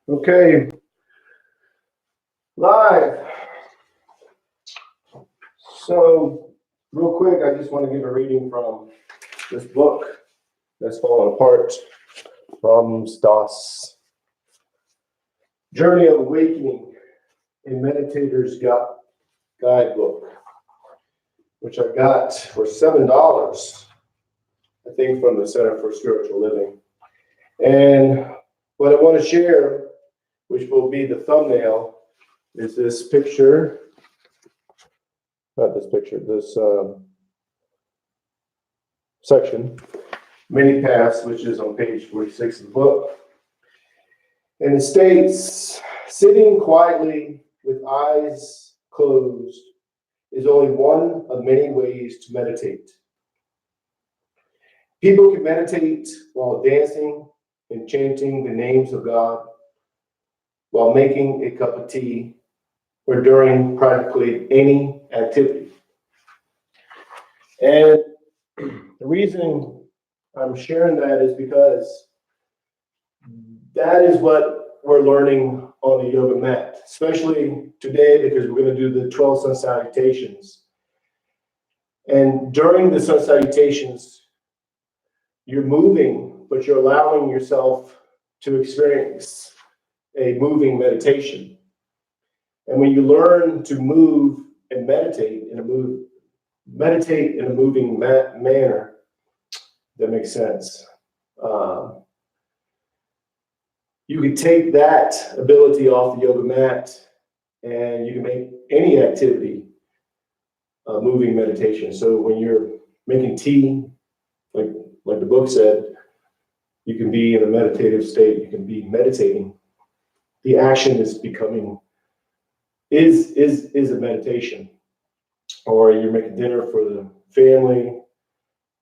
Okay, live. So, real quick, I just want to give a reading from this book that's falling apart, from Das Journey of Awakening, a Meditator's Guidebook, which I got for $7, I think, from the Center for Spiritual Living. And what I want to share, which will be the thumbnail, is this picture. Not this picture, this section, Many Paths, which is on page 46 of the book. And it states, sitting quietly with eyes closed is only one of many ways to meditate. People can meditate while dancing and chanting the names of God, while making a cup of tea, or during practically any activity. And the reason I'm sharing that is because that is what we're learning on the yoga mat, especially today, because we're going to do the 12 Sun Salutations. And during the Sun Salutations, you're moving, but you're allowing yourself to experience a moving meditation. And when you learn to move and meditate in a moving manner, that makes sense. You can take that ability off the yoga mat, and you can make any activity a moving meditation. So when you're making tea, like the book said, you can be in a meditative state. You can be meditating. The action is a meditation. Or you're making dinner for the family,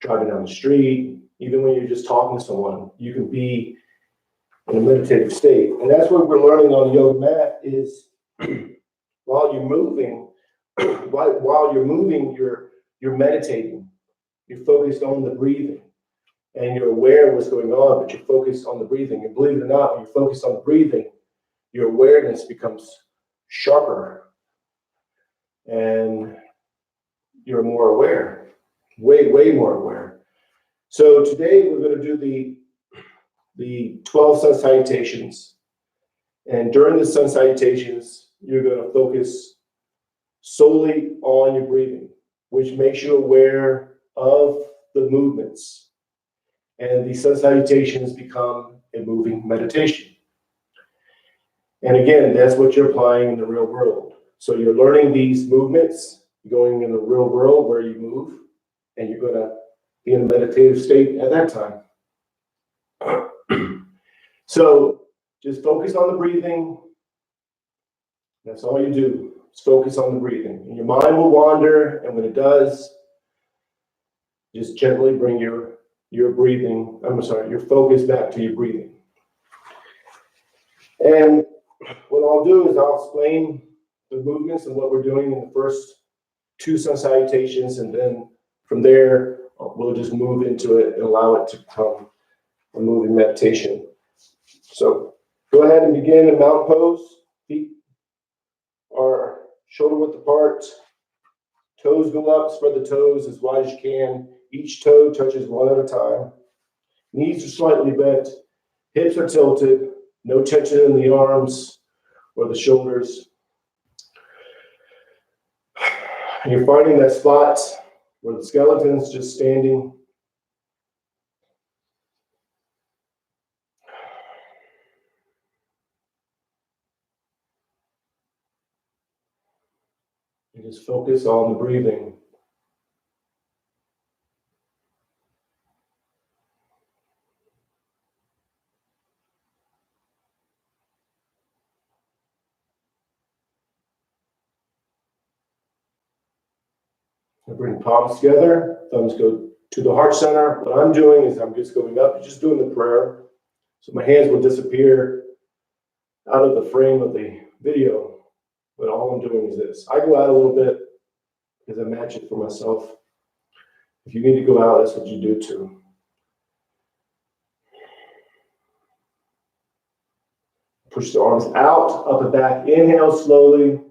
driving down the street, even when you're just talking to someone, you can be in a meditative state. And that's what we're learning on the yoga mat is while you're moving, you're meditating. You're focused on the breathing. And you're aware of what's going on, but you're focused on the breathing. And believe it or not, when you're focused on the breathing, your awareness becomes sharper. And you're more aware, way more aware. So today we're going to do the 12 Sun Salutations. And during the Sun Salutations, you're going to focus solely on your breathing, which makes you aware of the movements. And the Sun Salutations become a moving meditation. And again, that's what you're applying in the real world. So you're learning these movements, going in the real world where you move, and you're going to be in a meditative state at that time. So just focus on the breathing. That's all you do. Just focus on the breathing. And your mind will wander, and when it does, just gently bring your focus back to your breathing. And what I'll do is I'll explain the movements and what we're doing in the first 2 Sun Salutations, and then from there we'll just move into it and allow it to become a moving meditation. So go ahead and begin in mountain pose. Feet are shoulder width apart. Toes go up. Spread the toes as wide as you can. Each toe touches one at a time. Knees are slightly bent. Hips are tilted. No tension in the arms or the shoulders. And you're finding that spot where the skeleton's just standing. You just focus on the breathing. I bring palms together, thumbs go to the heart center. What I'm doing is I'm just going up, just doing the prayer. So my hands will disappear out of the frame of the video, but all I'm doing is this. I go out a little bit because I match it for myself. If you need to go out, that's what you do too. Push the arms out, up and back. Inhale slowly.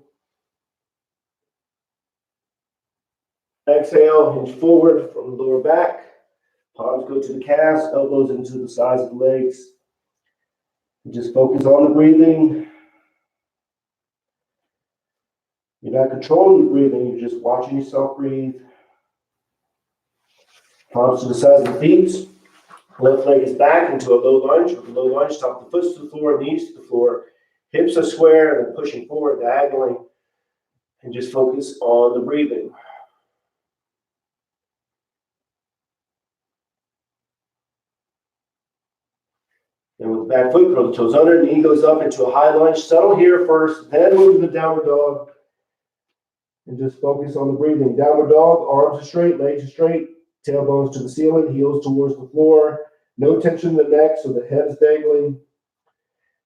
Exhale, hinge forward from the lower back. Palms go to the calves, elbows into the sides of the legs. Just focus on the breathing. You're not controlling the breathing, you're just watching yourself breathe. Palms to the sides of the feet. Left leg is back into a low lunge. With a low lunge, top the foot to the floor, knees to the floor. Hips are square and pushing forward diagonally. And just focus on the breathing. And with the back foot, curl the toes under, knee goes up into a high lunge. Settle here first, then move to the downward dog. And just focus on the breathing. Downward dog, arms are straight, legs are straight, tailbones to the ceiling, heels towards the floor. No tension in the neck, so the head is dangling.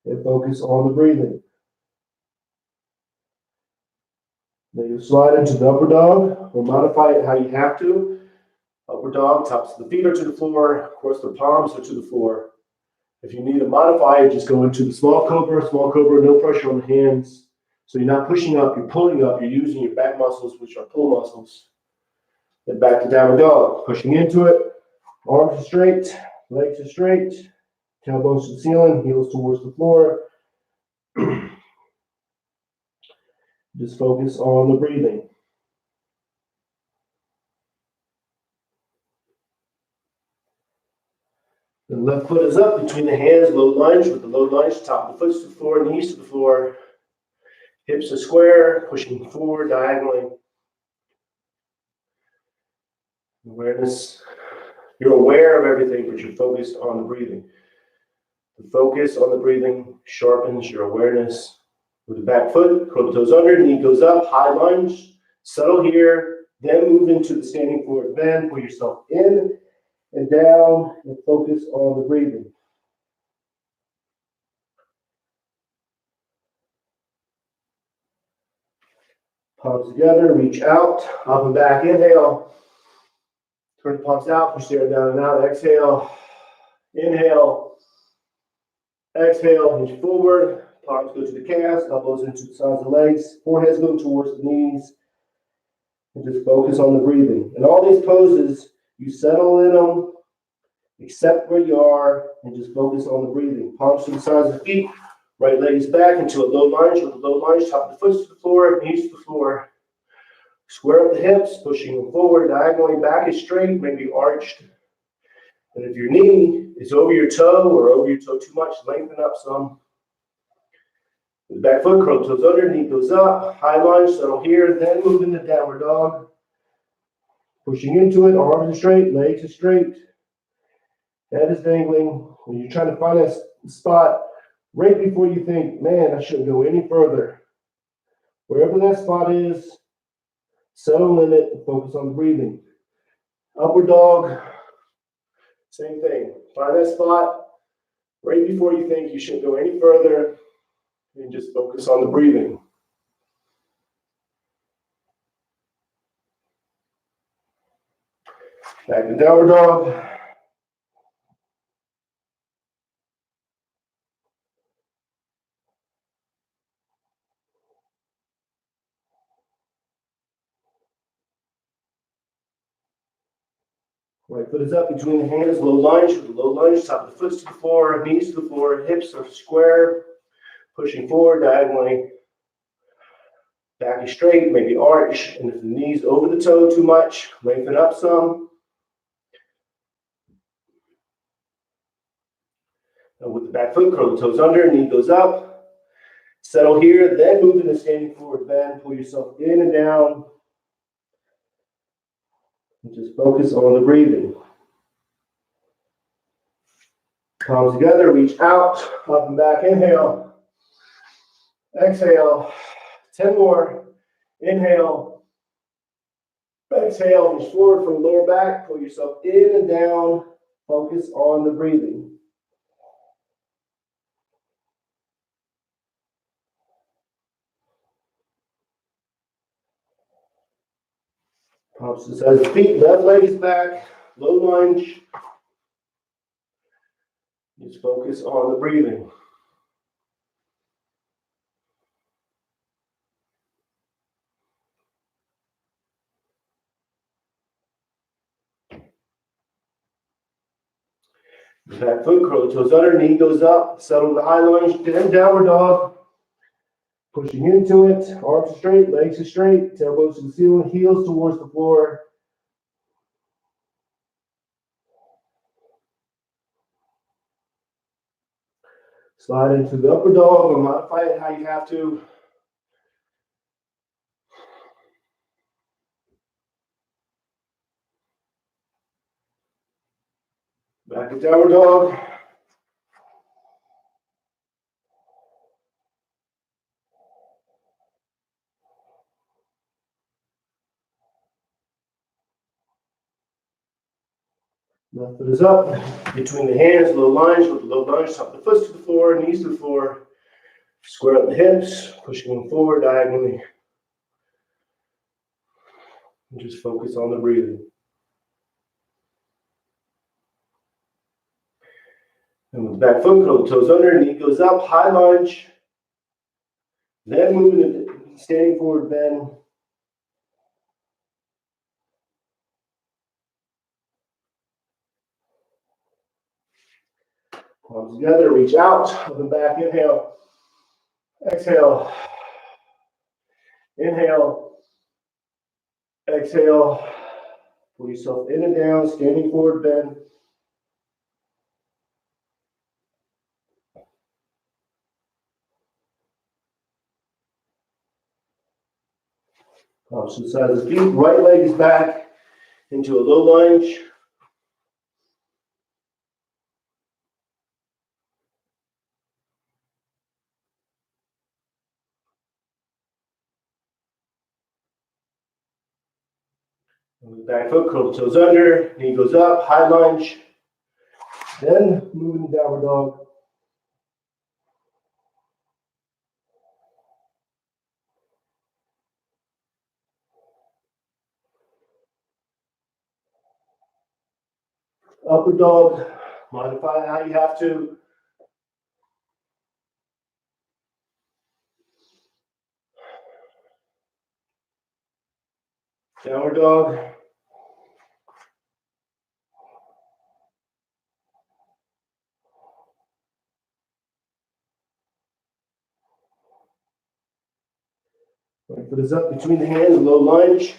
And focus on the breathing. Then you slide into the upward dog, or modify it how you have to. Upward dog, tops of the feet are to the floor. Of course, the palms are to the floor. If you need to modify it, just go into the small cobra, no pressure on the hands. So you're not pushing up, you're pulling up, you're using your back muscles, which are pull muscles. Then back to downward dog, pushing into it. Arms are straight, legs are straight, tailbones to the ceiling, heels towards the floor. Just focus on the breathing. The left foot is up between the hands, low lunge. With the low lunge, top of the foot to the floor, knees to the floor. Hips are square, pushing forward diagonally. Awareness. You're aware of everything, but you're focused on the breathing. The focus on the breathing sharpens your awareness. With the back foot, curl the toes under, knee goes up, high lunge. Settle here, then move into the standing forward bend. Pull yourself in and down, and focus on the breathing. Palms together, reach out, up and back, inhale. Turn the palms out, push the air down and out, exhale. Inhale. Exhale, hinge forward. Palms go to the calves, elbows into the sides of the legs. Forehead's going towards the knees. And just focus on the breathing. In all these poses, you settle in them, accept where you are, and just focus on the breathing. Palms to the sides of the feet. Right leg is back into a low lunge. With a low lunge, top of the foot to the floor, knees to the floor. Square up the hips, pushing them forward diagonally. Back is straight, maybe arched. And if your knee is over your toe or over your toe too much, lengthen up some. With the back foot, curl the toes under, knee goes up. High lunge, settle here, then move into downward dog. Pushing into it, arms are straight, legs are straight. Head is dangling. When you're trying to find that spot, right before you think, man, I shouldn't go any further. Wherever that spot is, settle in it and focus on the breathing. Upward dog, same thing. Find that spot right before you think you shouldn't go any further and just focus on the breathing. Back to downward dog. Right foot is up between the hands, low lunge. With the low lunge, top of the foot to the floor, knees to the floor, hips are square, pushing forward diagonally. Back is straight, maybe arch, and if the knee's over the toe too much, lengthen up some. And with the back foot, curl the toes under, knee goes up. Settle here, then move into standing forward bend. Pull yourself in and down. And just focus on the breathing. Palms together, reach out, up and back, inhale. Exhale, 10 more. Inhale. Exhale, reach forward from the lower back. Pull yourself in and down. Focus on the breathing. Palms to the sides of the feet, left leg is back, low lunge. Just focus on the breathing. Back foot, curl the toes under, knee goes up, settle in the high lunge, then downward dog. Pushing into it, arms are straight, legs are straight, elbows to the ceiling, heels towards the floor. Slide into the upper dog or modify it how you have to. Back to downward dog. Left foot is up, between the hands, low lunge, with the low lunge, top the foot to the floor, knees to the floor. Square up the hips, pushing them forward diagonally. And just focus on the breathing. And with the back foot, curl the toes under, knee goes up, high lunge. Then moving to standing forward bend. Palms together, reach out, up and back, inhale. Exhale. Inhale. Exhale. Pull yourself in and down, standing forward bend. Palms to the side of the feet, right leg is back into a low lunge. And with back foot, curl the toes under, knee goes up, high lunge. Then moving to downward dog. Upper dog, modify how you have to. Downward dog. Right foot is up between the hands, low lunge.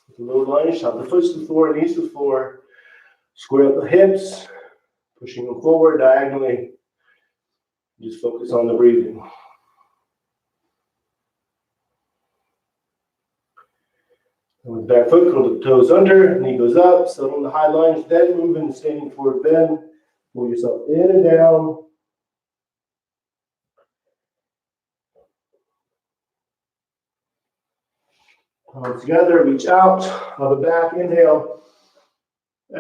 With the low lunge, top the foot to the floor, knees to the floor. Square up the hips, pushing them forward diagonally. Just focus on the breathing. And with back foot, curl the toes under, knee goes up, settle in the high lunge, then move into standing forward bend. Pull yourself in and down. Palms together, reach out, up and back, inhale,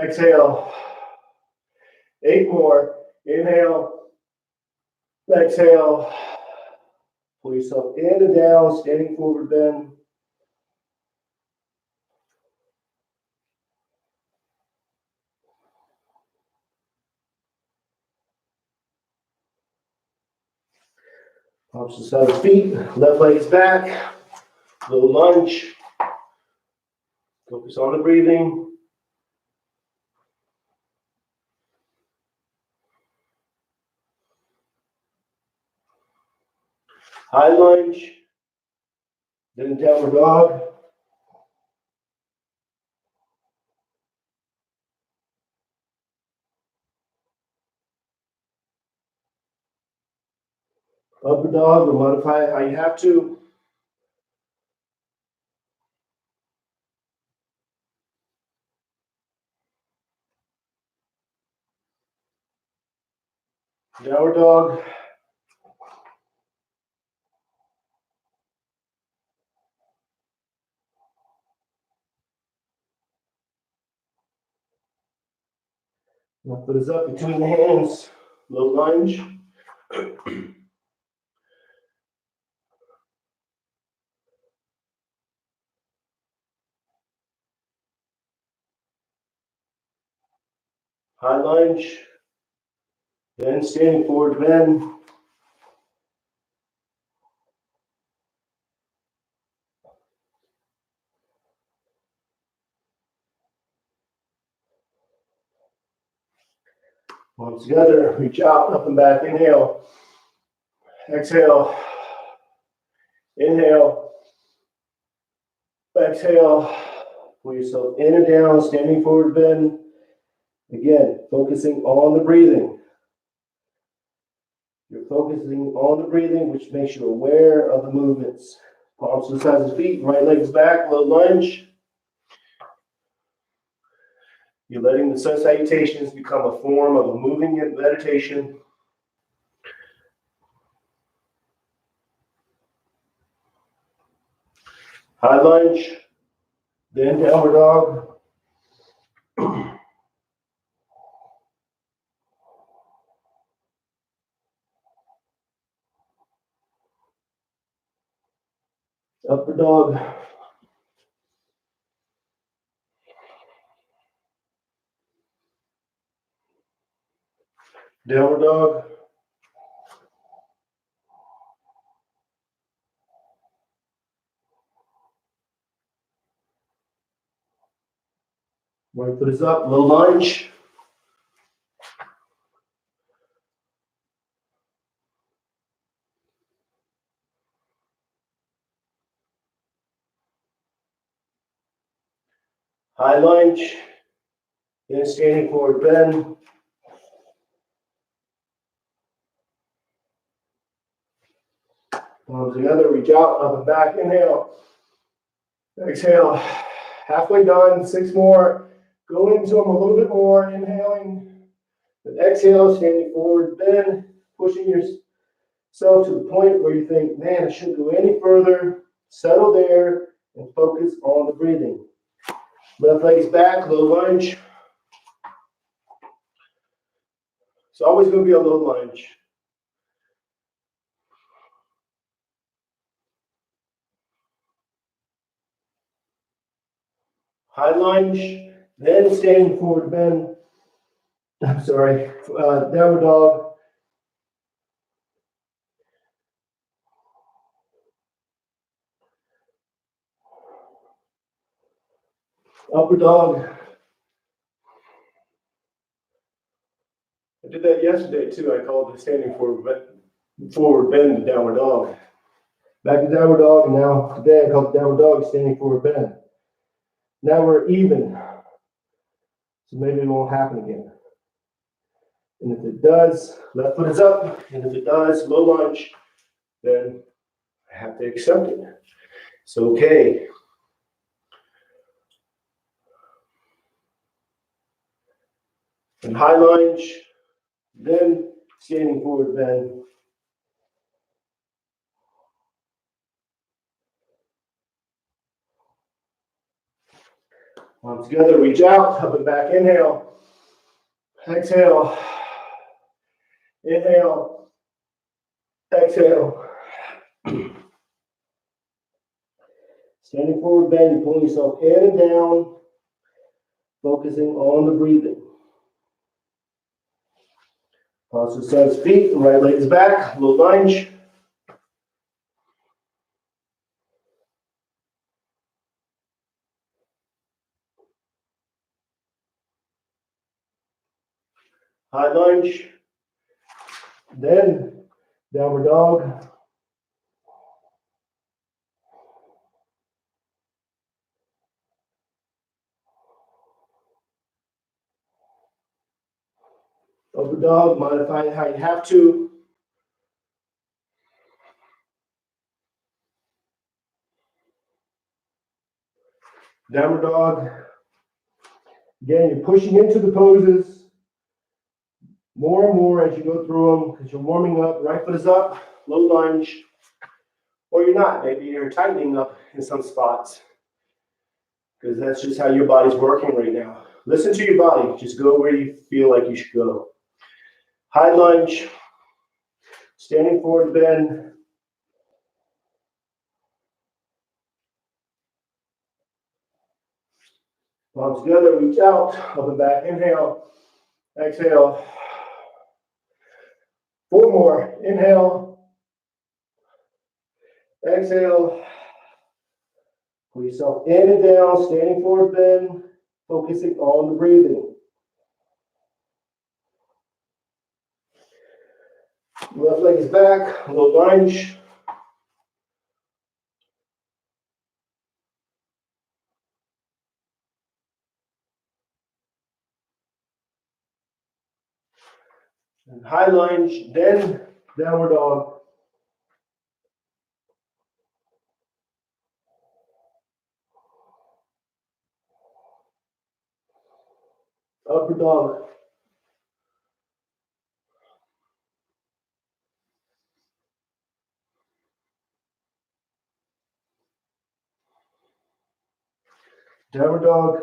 exhale. 8 more, inhale, exhale. Pull yourself in and down, standing forward bend. Palms to the side of the feet, left leg's back, low lunge. Focus on the breathing. High lunge, then downward dog. Upper dog, or modify it how you have to. Downward dog. Left foot is up between the hands, low lunge. High lunge, then standing forward bend. Palms together, reach out, up and back, inhale. Exhale. Inhale. Exhale. Pull yourself in and down, standing forward bend. Again, focusing on the breathing. You're focusing on the breathing, which makes you aware of the movements. Palms to the sides of the feet, right legs back, low lunge. You're letting the Sun Salutations become a form of a moving meditation. High lunge, then downward dog. Upward dog. Downward dog. Right foot is up, low lunge. High lunge. Then standing forward bend. Palms together, reach out, up and back, inhale. Exhale. Halfway done, 6 more. Go into them a little bit more, inhaling. Then exhale, standing forward bend, pushing yourself to the point where you think, man, I shouldn't go any further. Settle there and focus on the breathing. Left leg is back, low lunge. It's always going to be a low lunge. High lunge, then standing forward bend. I'm sorry, downward dog. Upward dog. I did that yesterday too. I called the standing forward bend the downward dog. Back to downward dog, and now today I called the downward dog standing forward bend. Now we're even. So maybe it won't happen again. And if it does, left foot is up. And if it does, low lunge, then I have to accept it. It's okay. And high lunge, then standing forward bend. Arms together, reach out, up and back, inhale. Exhale. Inhale. Exhale. Standing forward bend, you're pulling yourself in and down, focusing on the breathing. Pause to the sides feet, right leg is back, low lunge. High lunge. Then downward dog. Upward dog, modify how you have to. Downward dog. Again, you're pushing into the poses more and more as you go through them because you're warming up. Right foot is up, low lunge. Or you're not. Maybe you're tightening up in some spots because that's just how your body's working right now. Listen to your body. Just go where you feel like you should go. High lunge. Standing forward bend. Palms together, reach out, up and back, inhale, exhale. 4 more, inhale, exhale. Pull yourself in and down, standing forward bend, focusing on the breathing. Left leg is back, low lunge. And high lunge, then downward dog. Upper dog. Downward dog.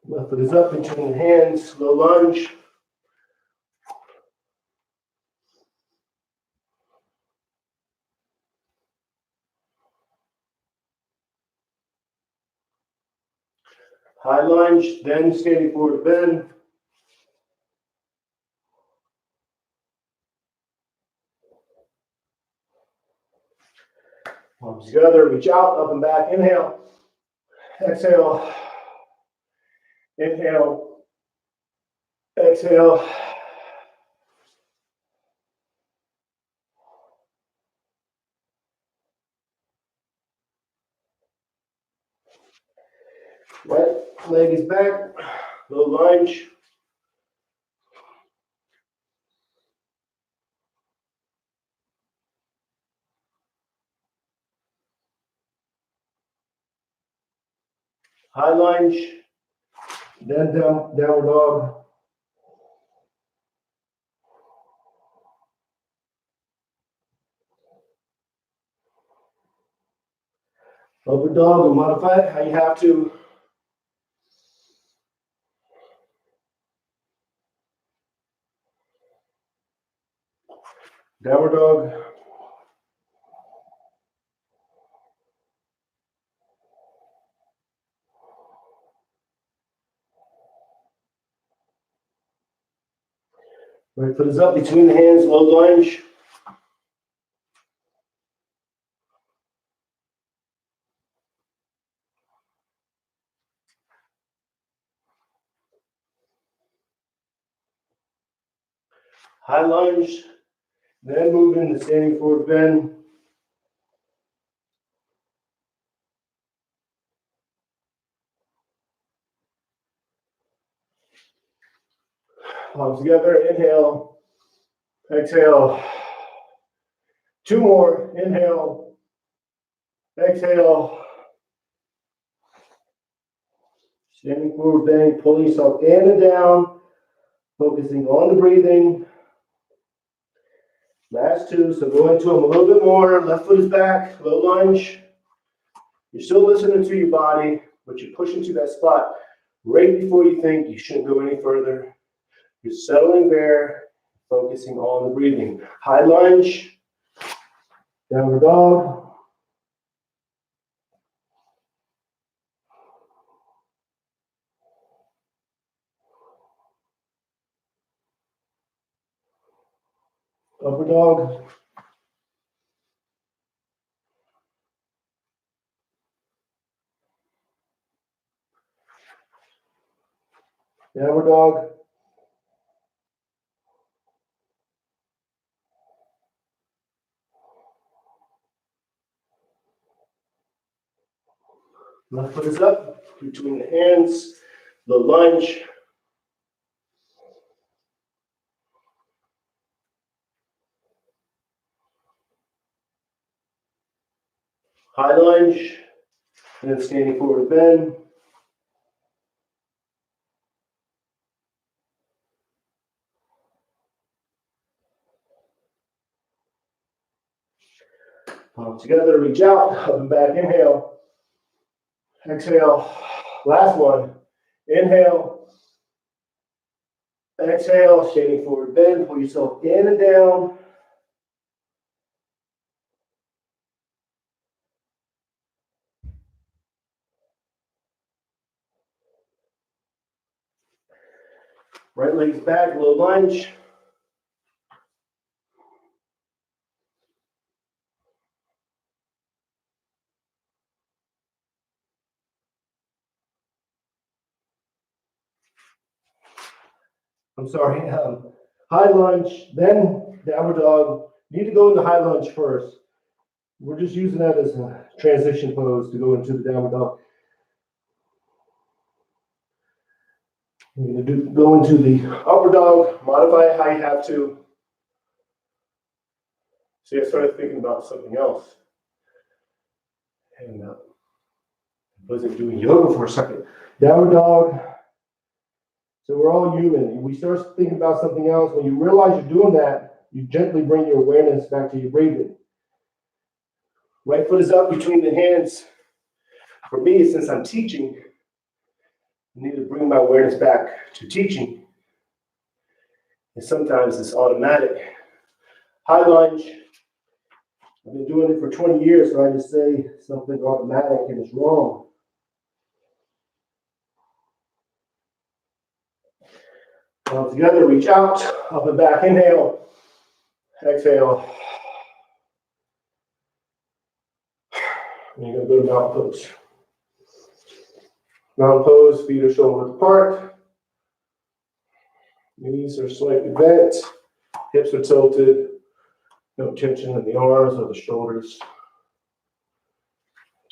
Left foot is up between the hands, low lunge. High lunge, then standing forward bend. Palms together, reach out, up and back, inhale. Exhale. Inhale. Exhale. Right leg is back, low lunge. High lunge, then downward dog. Upward dog, or modify it how you have to. Downward dog. Right foot is up between the hands, low lunge. High lunge, then move into standing forward bend. Palms together, inhale, exhale. Two more, inhale, exhale. Standing forward bend, pulling yourself in and down, focusing on the breathing. Last two, so go into them a little bit more. Left foot is back, low lunge. You're still listening to your body, but you're pushing to that spot right before you think you shouldn't go any further. You're settling there, focusing on the breathing. High lunge, downward dog. Upward dog. Downward dog. Left foot is up between the hands. Low lunge. High lunge. And then standing forward bend. Palms together, reach out, up and back, inhale. Exhale. Last one. Inhale. Exhale, standing forward bend. Pull yourself in and down. Right leg's back, low lunge. I'm sorry, high lunge, then downward dog. You need to go into high lunge first. We're just using that as a transition pose to go into the downward dog. You're going to go into the upward dog, modify it how you have to. See, I started thinking about something else. And I wasn't doing yoga for a second. Downward dog. So we're all human. We start thinking about something else. When you realize you're doing that, you gently bring your awareness back to your breathing. Right foot is up between the hands. For me, since I'm teaching, I need to bring my awareness back to teaching. And sometimes it's automatic. High lunge. I've been doing it for 20 years, so I just say something automatic and it's wrong. Now together, reach out, up and back, inhale, exhale. And you're going to go to mountain pose. Mountain pose, feet are shoulder width apart. Knees are slightly bent. Hips are tilted. No tension in the arms or the shoulders.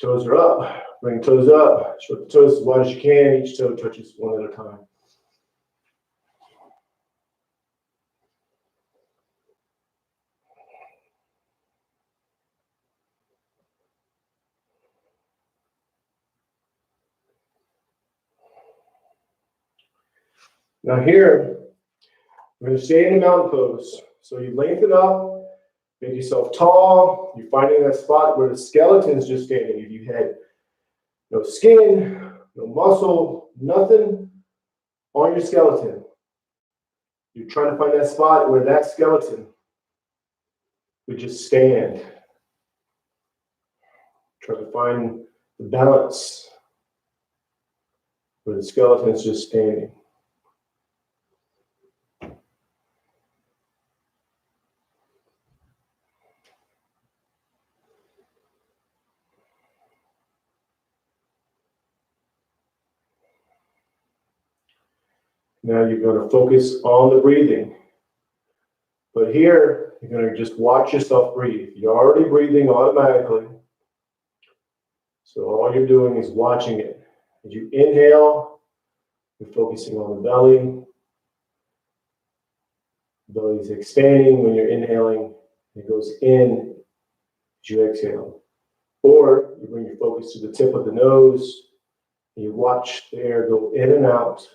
Toes are up. Bring toes up. Short the toes as wide as you can. Each toe touches one at a time. Now here, we're going to stay in the mountain pose. So you lengthen up, make yourself tall. You're finding that spot where the skeleton is just standing. If you had no skin, no muscle, nothing on your skeleton, you're trying to find that spot where that skeleton would just stand. Try to find the balance where the skeleton is just standing. Now you're going to focus on the breathing. But here, you're going to just watch yourself breathe. You're already breathing automatically. So all you're doing is watching it. As you inhale, you're focusing on the belly. The belly is expanding when you're inhaling. It goes in as you exhale. Or you bring your focus to the tip of the nose. And you watch the air go in and out.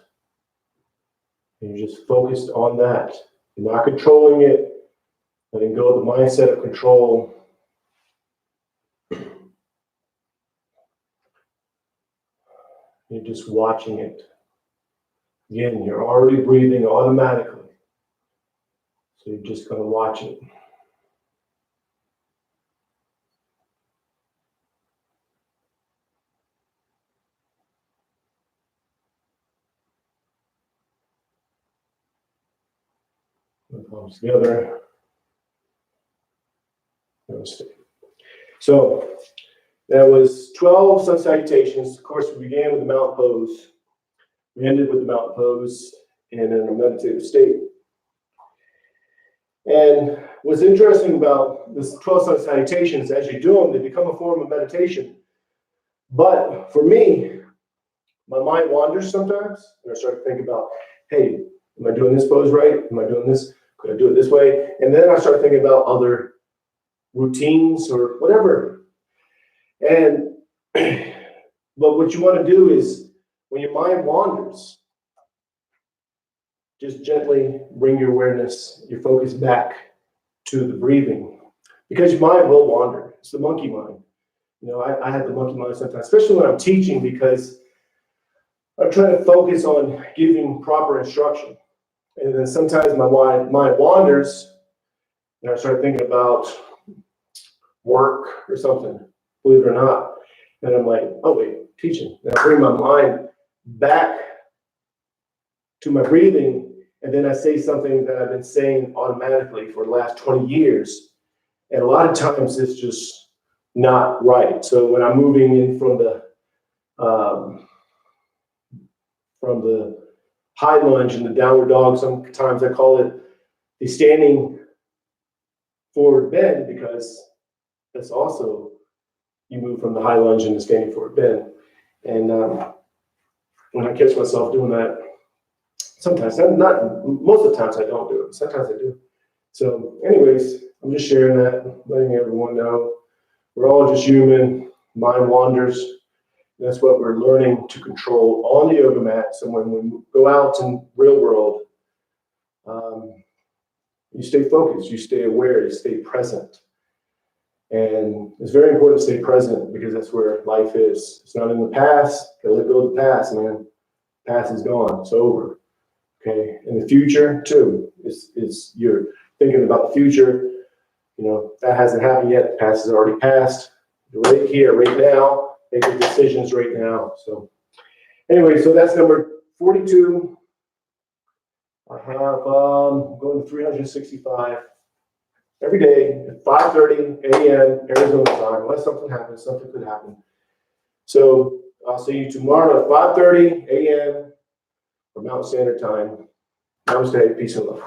And you're just focused on that. You're not controlling it, letting go of the mindset of control. You're just watching it. Again, you're already breathing automatically. So you're just going to watch it. Palms together. So that was 12 Sun Salutations. Of course, we began with the mountain pose. We ended with the mountain pose and in a meditative state. And what's interesting about this 12 Sun Salutations, as you do them, they become a form of meditation. But for me, my mind wanders sometimes, and I start to think about, hey, am I doing this pose right? Am I doing this? Could I do it this way? And then I start thinking about other routines or whatever. And but what you want to do is, when your mind wanders, just gently bring your awareness, your focus back to the breathing. Because your mind will wander. It's the monkey mind. You know, I have the monkey mind sometimes, especially when I'm teaching, because I'm trying to focus on giving proper instruction. And then sometimes my mind wanders, and I start thinking about work or something, believe it or not. And I'm like, oh wait, teaching. And I bring my mind back to my breathing, and then I say something that I've been saying automatically for the last 20 years. And a lot of times it's just not right. So when I'm moving in from the high lunge and the downward dog. Sometimes I call it the standing forward bend, because that's also, you move from the high lunge into standing forward bend. And when I catch myself doing that, sometimes, not most of the times I don't do it, sometimes I do. So anyways, I'm just sharing that, letting everyone know we're all just human, mind wanders. That's what we're learning to control on the yoga mat. So when we go out in real world, you stay focused, you stay aware, you stay present. And it's very important to stay present, because that's where life is. It's not in the past. Gotta let go of the past, man. The past is gone. It's over. Okay. And the future too. Is you're thinking about the future. You know, that hasn't happened yet. The past has already passed. You're right here, right now. Make the decisions right now. So anyway, so that's number 42. I have going to 365 every day at 5:30 a.m. Arizona time. Unless something happens, something could happen. So I'll see you tomorrow at 5:30 a.m. for Mountain Standard Time. Namaste, peace and love.